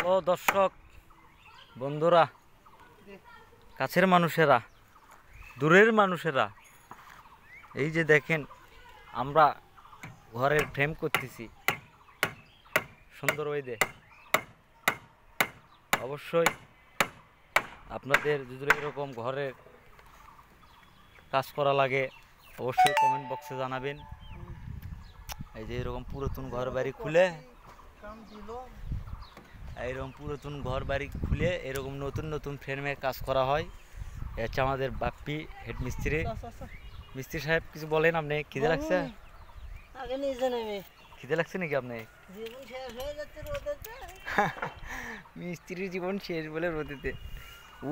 Hello দর্শক বন্ধুরা, কাছের মানুষেরা, দূরের মানুষেরা, এই যে দেখেন আমরা ঘরের ফ্রেম করতেছি সুন্দর ওয়েদে। অবশ্যই আপনাদের যদি এরকম ঘরের কাজ করা লাগে অবশ্যই কমেন্ট বক্সে জানাবেন। এই যে এরকম পুরাতন ঘর বাড়ি খুলে এরকম নতুন নতুন ফ্রেমের কাজ করা হয়। হচ্ছে আমাদের বাপ্পি হেড মিস্ত্রি। মিস্ত্রি সাহেব কিছু বলেন, আপনি খিদে লাগছে? খিদে লাগছে নাকি আপনি? মিস্ত্রির জীবন শেষ বলে রোদেতে।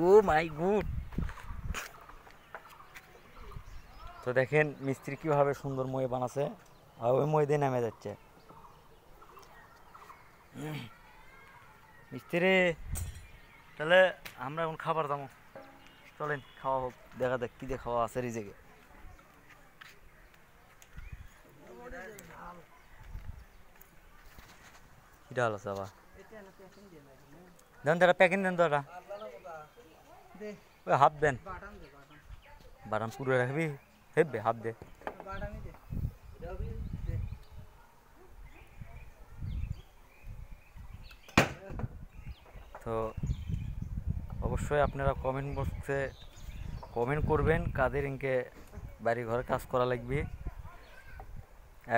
ও মাই গুড। তো দেখেন মিস্ত্রি কিভাবে সুন্দর মই বানাচ্ছে, আর ওই মই দিয়ে নেমে যাচ্ছে। মিস্ত্রি, তাহলে আমরা এখন খাবার দামো, চলেন খাওয়া হোক, দেখা যাক কি দিয়ে খাওয়া আছে রিজেকে। কি ডাল আছে আবার? দেন তারা প্যাকিং দেন, তো এটা ওই হাফ দেন। বাদাম পুরো রাখবি, হেববে হাফ দে। তো অবশ্যই আপনারা কমেন্ট বক্সে কমেন্ট করবেন কাদের ইনকে বাড়ি ঘরে কাজ করা লাগবে।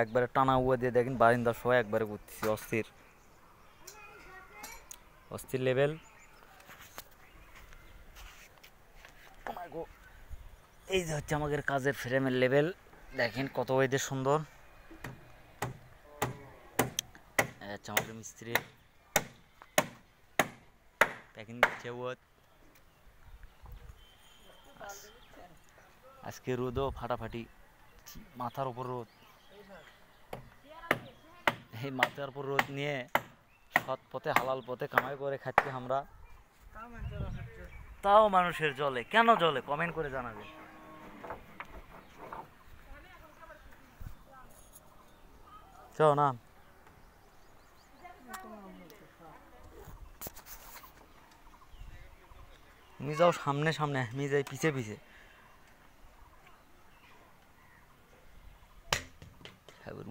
একবারে টানা উয়া দিয়ে দেখেন বারিন্দার সবাই একবারে করতেছি, অস্থির অস্থির লেভেল। এই যে হচ্ছে আমাদের কাজের ফ্রেমের লেভেল, দেখেন কত ওয়েদের সুন্দর। আচ্ছা আমাদের মিস্ত্রি প্যাকিং দিচ্ছে। আজকে রোদও ফাটাফাটি, মাথার উপর রোদ। এই মাথার উপর রোদ নিয়ে সৎ পথে হালাল পথে কামাই করে খাচ্ছি আমরা, তাও মানুষের জলে। কেন জলে কমেন্ট করে জানাবেন। চল না তুমি যাও সামনে সামনে, আমি যাই পিছে পিছে।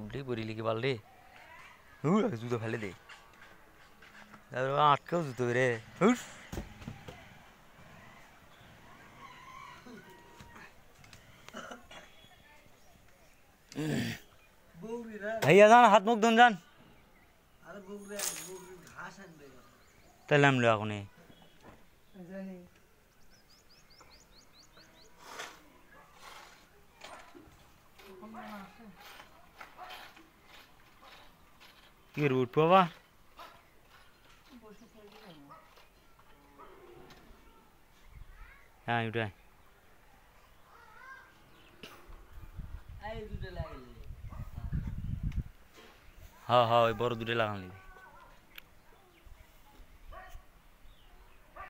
উল্টেই পড়ি লিখে পারলে জুতো ফেলে দে, আটকেও জুতো রে। ভাইয়া যান, হাত মুখ ধুন যান, তাহলে আমি এখন কি করবো, উঠবো আবার? হ্যাঁ উঠাই। হ্যাঁ হ্যাঁ ওই বড় দুটো লাগান নিবি।